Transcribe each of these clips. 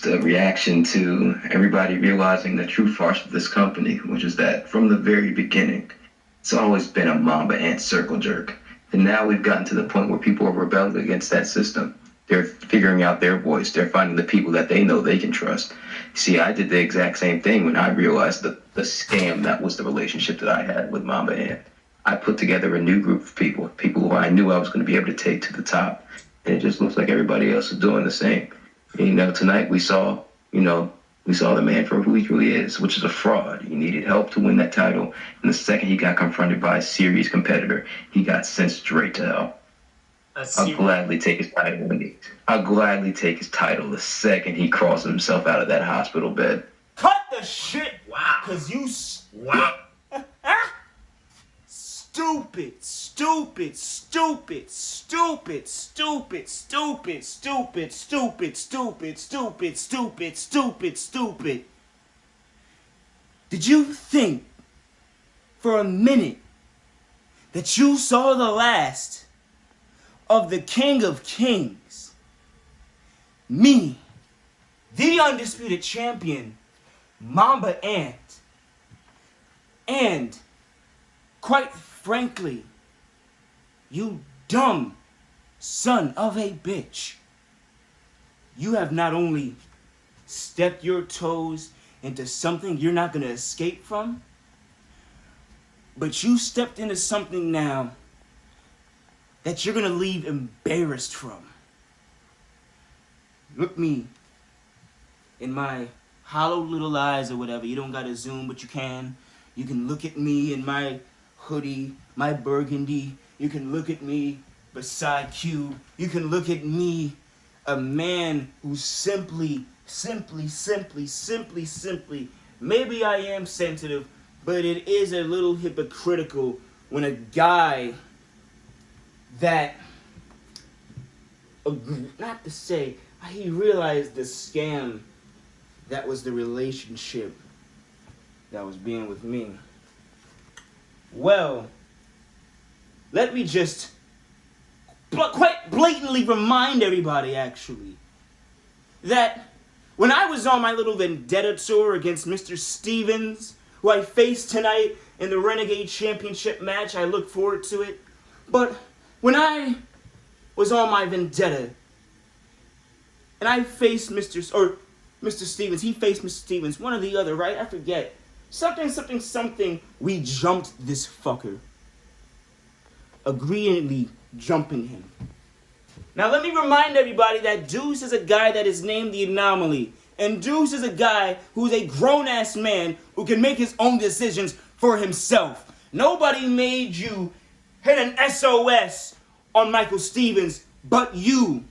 the reaction to everybody realizing the true farce of this company, which is that from the very beginning, it's always been a Mamba Ant circle jerk. And now we've gotten to the point where people are rebelling against that system. They're figuring out their voice. They're finding the people that they know they can trust. See, I did the exact same thing when I realized the scam that was the relationship that I had with Mamba Ant. I put together a new group of people, people who I knew I was going to be able to take to the top. And it just looks like everybody else is doing the same. Tonight we saw the man for who he really is, which is a fraud. He needed help to win that title, and the second he got confronted by a serious competitor, he got sent straight to hell. I'll gladly take his title. I'll gladly take his title the second he crawls himself out of that hospital bed. Cut the shit! Wow. Cause you... Wow. Stupid, stupid, stupid, stupid, stupid, stupid, stupid, stupid, stupid, stupid, stupid, stupid, stupid. Did you think for a minute that you saw the last of the King of Kings? Me, the undisputed champion, Mamba Ant, and quite frankly, you dumb son of a bitch, you have not only stepped your toes into something you're not going to escape from, but you stepped into something now that you're going to leave embarrassed from. Look me in my hollow little eyes or whatever. You don't got to zoom, but you can. You can look at me in my hoodie, my burgundy. You can look at me beside Cube. You can look at me, a man who simply, maybe I am sensitive, but it is a little hypocritical when a guy that, not to say, he realized the scam that was the relationship that was being with me. Well, let me just quite blatantly remind everybody, actually, that when I was on my little vendetta tour against Mr. Stevens, who I faced tonight in the Renegade Championship match, I look forward to it, but when I was on my vendetta, and I faced Mr. Stevens, he faced Mr. Stevens, one or the other, right? I forget. Something, we jumped this fucker. Agreeingly jumping him. Now let me remind everybody that Deuce is a guy that is named the Anomaly. And Deuce is a guy who's a grown-ass man who can make his own decisions for himself. Nobody made you hit an SOS on Michael Stevens but you.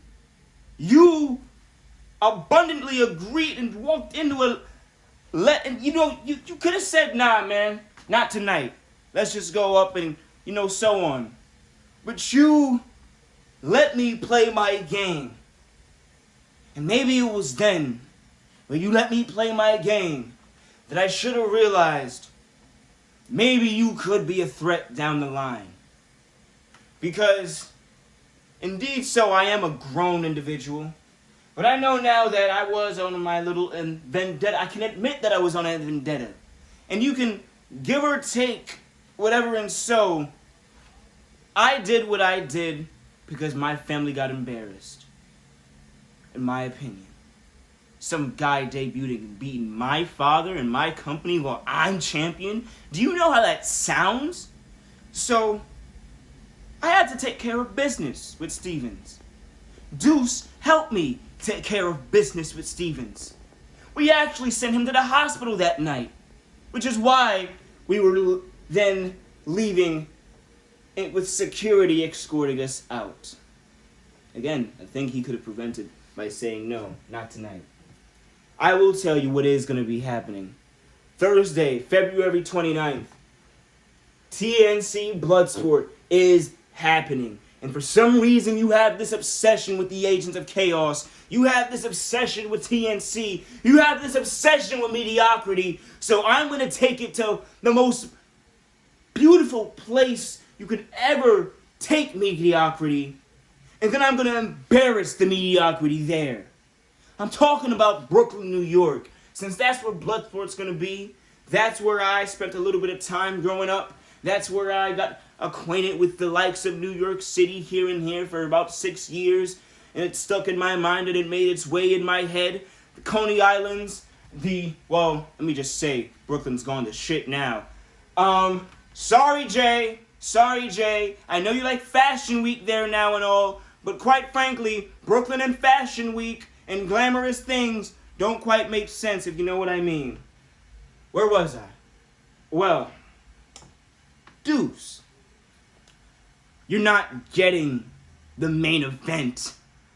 You abundantly agreed and walked into a... you could have said, nah, man, not tonight. Let's just go up and, so on. But you let me play my game. And maybe it was then, when you let me play my game, that I should have realized maybe you could be a threat down the line. Because, indeed so, I am a grown individual. But I know now that I was on my little vendetta. I can admit that I was on a vendetta. And you can give or take whatever, and so I did what I did because my family got embarrassed. In my opinion. Some guy debuting and beating my father and my company while I'm champion. Do you know how that sounds? So I had to take care of business with Stevens. Deuce helped me take care of business with Stevens. We actually sent him to the hospital that night, which is why we were then leaving with security escorting us out. Again, I think he could have prevented by saying no, not tonight. I will tell you what is going to be happening. Thursday, February 29th, TNC Bloodsport is happening. And for some reason, you have this obsession with the Agents of Chaos. You have this obsession with TNC. You have this obsession with mediocrity. So I'm going to take it to the most beautiful place you could ever take mediocrity. And then I'm going to embarrass the mediocrity there. I'm talking about Brooklyn, New York. Since that's where Bloodsport's gonna be, that's where I spent a little bit of time growing up. That's where I got acquainted with the likes of New York City here and here for about 6 years. And it stuck in my mind and it made its way in my head. The Coney Islands, let me just say, Brooklyn's gone to shit now. Sorry, Jay. I know you like Fashion Week there now and all, but quite frankly, Brooklyn and Fashion Week and glamorous things don't quite make sense, if you know what I mean. Where was I? Well, Deuce, you're not getting the main event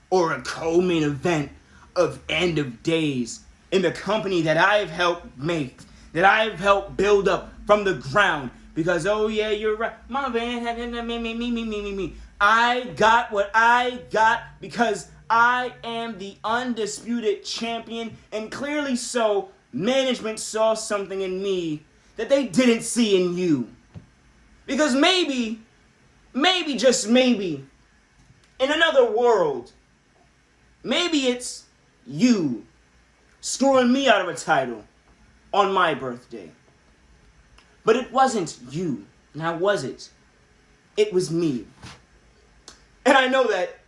or a co-main event of End of Days in the company that I've helped make, that I've helped build up from the ground. Because, oh yeah, you're right. Mamba Ant, me. I got what I got because I am the undisputed champion, and clearly so, management saw something in me that they didn't see in you. Because maybe, just maybe, in another world, maybe it's you screwing me out of a title on my birthday. But it wasn't you, now was it? It was me. And I know that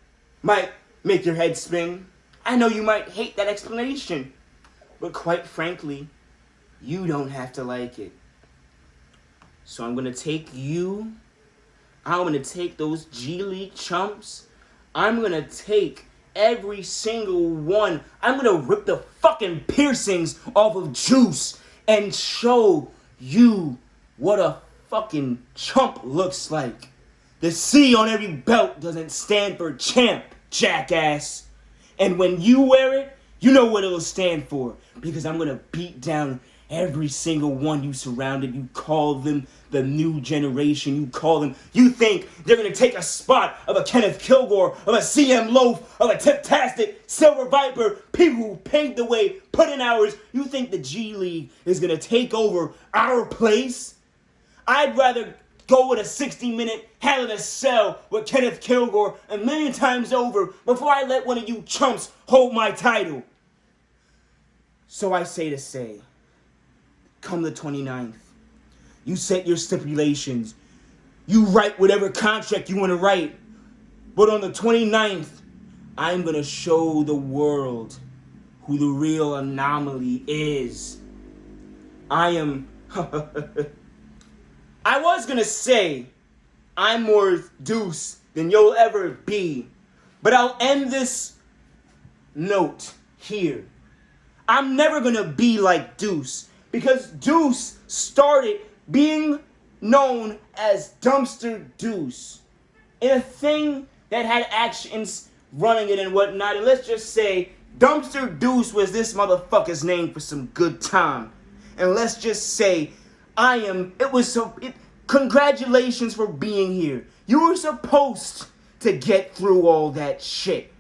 might make your head spin. I know you might hate that explanation. But quite frankly, you don't have to like it. So I'm going to take you. I'm going to take those G League chumps. I'm going to take every single one. I'm going to rip the fucking piercings off of Juice and show you what a fucking chump looks like. The C on every belt doesn't stand for champ, jackass. And when you wear it, you know what it'll stand for. Because I'm going to beat down every single one you surrounded. You call them the new generation. You think they're going to take a spot of a Kenneth Kilgore, of a CM Loaf, of a Tiptastic, Silver Viper, people who paved the way, put in hours. You think the G League is going to take over our place? I'd rather go with a 60-minute Hell in a Cell with Kenneth Kilgore a million times over before I let one of you chumps hold my title. So I say, come the 29th, you set your stipulations. You write whatever contract you want to write. But on the 29th, I'm going to show the world who the real Anomaly is. I was going to say I'm more Deuce than you'll ever be. But I'll end this note here. I'm never going to be like Deuce. Because Deuce started being known as Dumpster Deuce. In a thing that had actions running it and whatnot. And let's just say Dumpster Deuce was this motherfucker's name for some good time. And let's just say congratulations for being here. You were supposed to get through all that shit.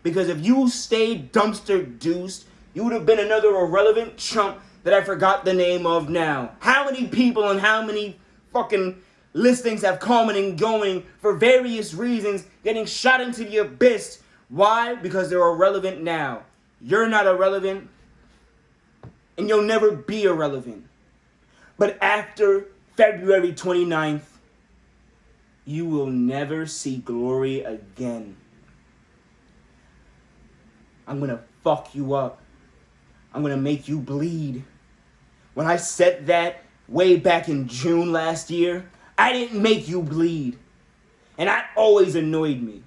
Because if you stayed Dumpster Deuce, you would have been another irrelevant chump that I forgot the name of now. How many people and how many fucking listings have come and going for various reasons, getting shot into the abyss. Why? Because they're irrelevant now. You're not irrelevant, and you'll never be irrelevant. But after February 29th, you will never see glory again. I'm gonna fuck you up. I'm gonna make you bleed. When I said that way back in June last year, I didn't make you bleed. And that always annoyed me.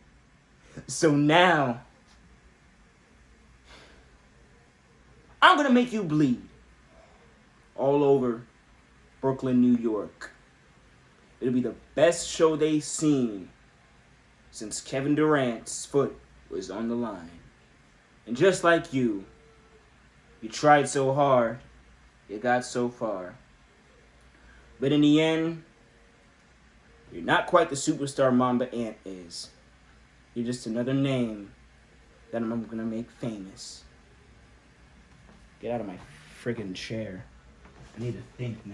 So now, I'm gonna make you bleed. All over Brooklyn, New York. It'll be the best show they've seen since Kevin Durant's foot was on the line. And just like you tried so hard, you got so far. But in the end, you're not quite the superstar Mamba Ant is. You're just another name that I'm gonna make famous. Get out of my friggin' chair. I need to think now.